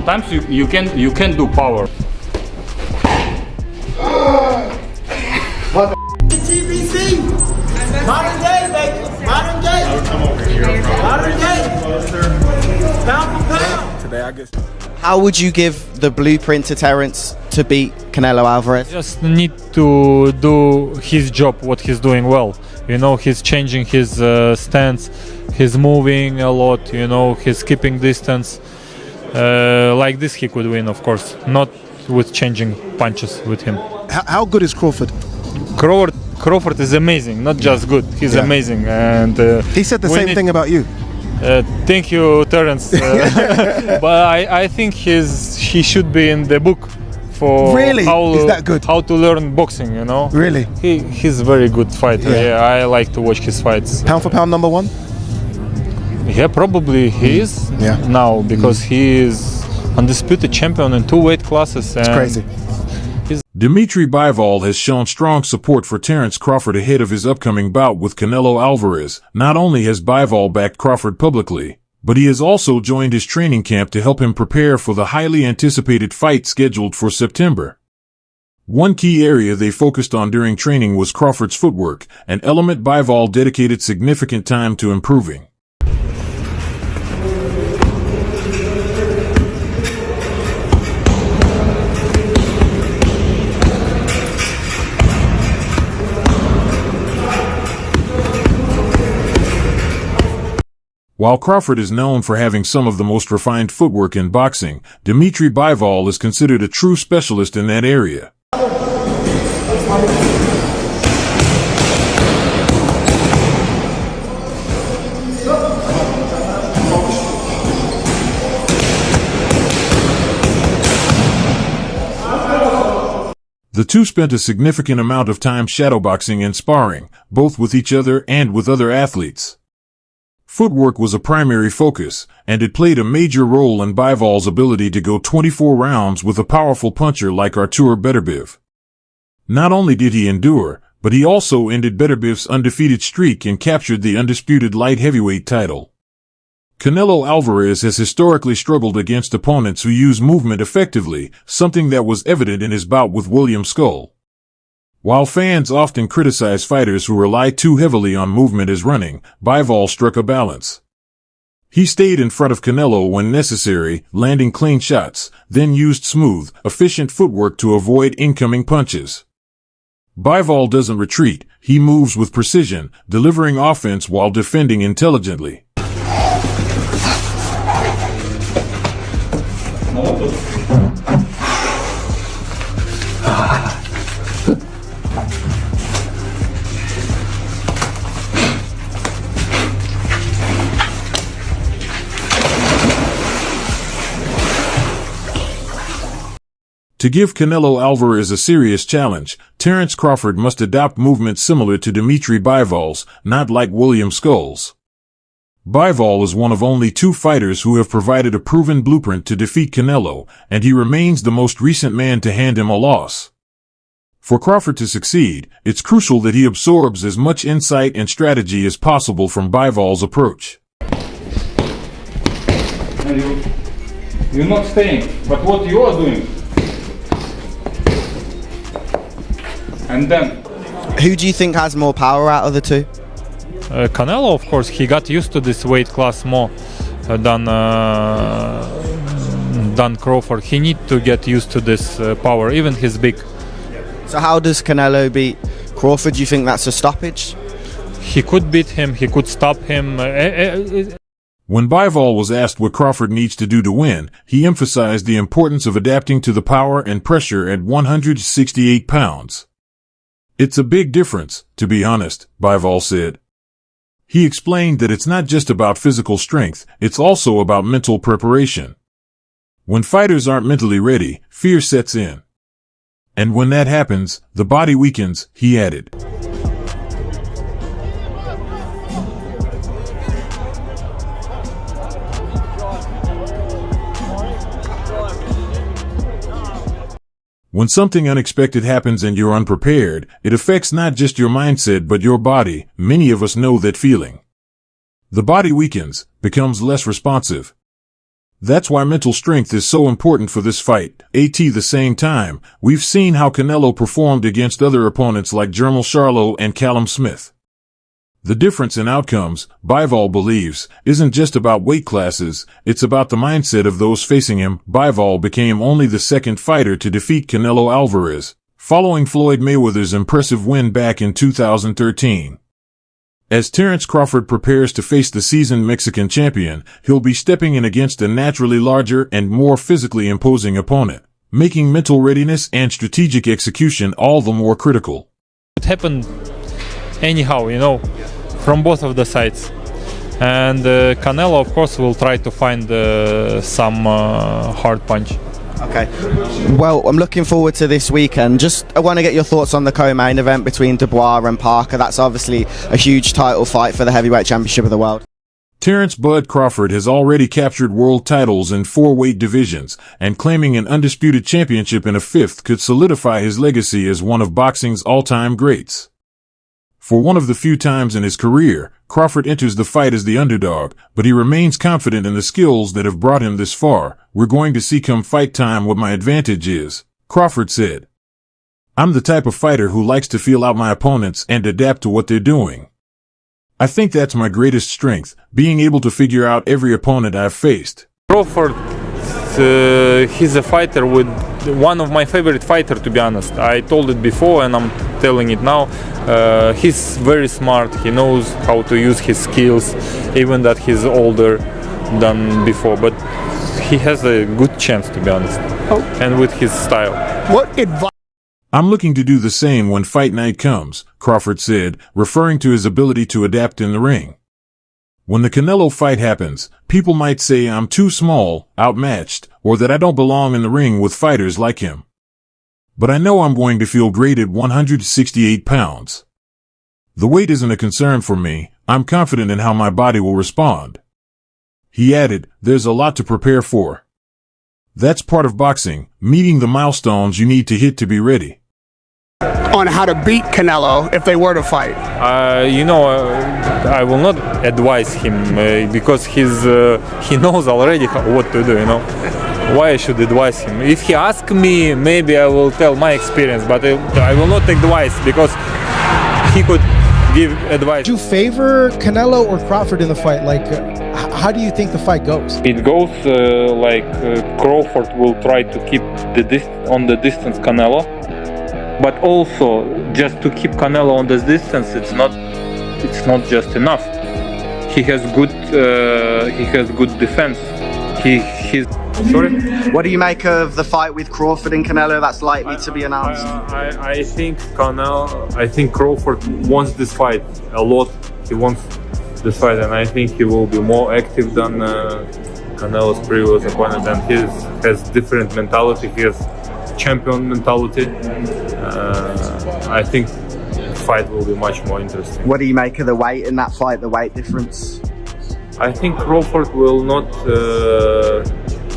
sometimes you can do power. TBC, modern day, baby, modern day, modern day, pound for pound. Today, I guess. How would you give the blueprint to Terence to beat Canelo Alvarez? Just need to do his job, what he's doing well. You know, he's changing his stance, he's moving a lot, you know, he's keeping distance. Like this he could win, of course, not with changing punches with him. How good is Crawford? Crawford is amazing, not just good, he's amazing. And he said the same thing about you. Thank you, Terence. But I think he should be in the book for really? Is that good? How to learn boxing, you know? Really? He's a very good fighter. Yeah, I like to watch his fights. Pound for pound number one? Yeah, probably he is now, because he is undisputed champion in 2 weight classes. It's crazy. Dmitry Bivol has shown strong support for Terence Crawford ahead of his upcoming bout with Canelo Alvarez. Not only has Bivol backed Crawford publicly, but he has also joined his training camp to help him prepare for the highly anticipated fight scheduled for September. One key area they focused on during training was Crawford's footwork, an element Bivol dedicated significant time to improving. While Crawford is known for having some of the most refined footwork in boxing, Dmitry Bivol is considered a true specialist in that area. The two spent a significant amount of time shadowboxing and sparring, both with each other and with other athletes. Footwork was a primary focus, and it played a major role in Bivol's ability to go 24 rounds with a powerful puncher like Artur Beterbiev. Not only did he endure, but he also ended Beterbiev's undefeated streak and captured the undisputed light heavyweight title. Canelo Alvarez has historically struggled against opponents who use movement effectively, something that was evident in his bout with William Skull. While fans often criticize fighters who rely too heavily on movement as running, Bivol struck a balance. He stayed in front of Canelo when necessary, landing clean shots, then used smooth, efficient footwork to avoid incoming punches. Bivol doesn't retreat, he moves with precision, delivering offense while defending intelligently. To give Canelo Alvarez a serious challenge, Terence Crawford must adopt movements similar to Dmitry Bivol's, not like William Skull's. Bivol is one of only 2 fighters who have provided a proven blueprint to defeat Canelo, and he remains the most recent man to hand him a loss. For Crawford to succeed, it's crucial that he absorbs as much insight and strategy as possible from Bivol's approach. You're not staying, but what you are doing? And then, who do you think has more power out of the two? Canelo, of course, he got used to this weight class more than Crawford. He need to get used to this power, even he's big. So how does Canelo beat Crawford? Do you think that's a stoppage? He could beat him, he could stop him. When Bivol was asked what Crawford needs to do to win, he emphasized the importance of adapting to the power and pressure at 168 pounds. It's a big difference, to be honest, Bivol said. He explained that it's not just about physical strength, it's also about mental preparation. When fighters aren't mentally ready, fear sets in. And when that happens, the body weakens, he added. When something unexpected happens and you're unprepared, it affects not just your mindset but your body. Many of us know that feeling. The body weakens, becomes less responsive. That's why mental strength is so important for this fight. At the same time, we've seen how Canelo performed against other opponents like Jermall Charlo and Callum Smith. The difference in outcomes, Bivol believes, isn't just about weight classes, it's about the mindset of those facing him. Bivol became only the second fighter to defeat Canelo Alvarez, following Floyd Mayweather's impressive win back in 2013. As Terence Crawford prepares to face the seasoned Mexican champion, he'll be stepping in against a naturally larger and more physically imposing opponent, making mental readiness and strategic execution all the more critical. It happened anyhow, you know, from both of the sides. And Canelo, of course, will try to find some hard punch. Okay. Well, I'm looking forward to this weekend. I want to get your thoughts on the co-main event between Dubois and Parker. That's obviously a huge title fight for the heavyweight championship of the world. Terence "Bud" Crawford has already captured world titles in 4 weight divisions, and claiming an undisputed championship in a 5th could solidify his legacy as one of boxing's all-time greats. For one of the few times in his career, Crawford enters the fight as the underdog, but he remains confident in the skills that have brought him this far. "We're going to see come fight time what my advantage is," Crawford said. "I'm the type of fighter who likes to feel out my opponents and adapt to what they're doing. I think that's my greatest strength, being able to figure out every opponent I've faced." Crawford, he's a fighter with one of my favorite fighters, to be honest. I told it before and I'm telling it now. He's very smart. He knows how to use his skills, even that he's older than before. But he has a good chance, to be honest. And with his style. What advice? "I'm looking to do the same when fight night comes," Crawford said, referring to his ability to adapt in the ring. "When the Canelo fight happens, people might say I'm too small, outmatched, or that I don't belong in the ring with fighters like him. But I know I'm going to feel great at 168 pounds. The weight isn't a concern for me. I'm confident in how my body will respond." He added, "There's a lot to prepare for. That's part of boxing, meeting the milestones you need to hit to be ready." On how to beat Canelo if they were to fight? I will not advise him because he knows already what to do, you know. Why I should advise him? If he asks me, maybe I will tell my experience, but I will not take advice because he could give advice. Do you favor Canelo or Crawford in the fight? Like, how do you think the fight goes? It goes Crawford will try to keep on the distance Canelo, but also just to keep Canelo on this distance, it's not just enough. He has good defense. He's sorry. What do you make of the fight with Crawford and Canelo that's likely to be announced? I think Crawford wants this fight a lot. He wants this fight, and I think he will be more active than Canelo's previous opponent, and he has different mentality. He has champion mentality. I think the fight will be much more interesting. What do you make of the weight in that fight, the weight difference? I think Crawford will not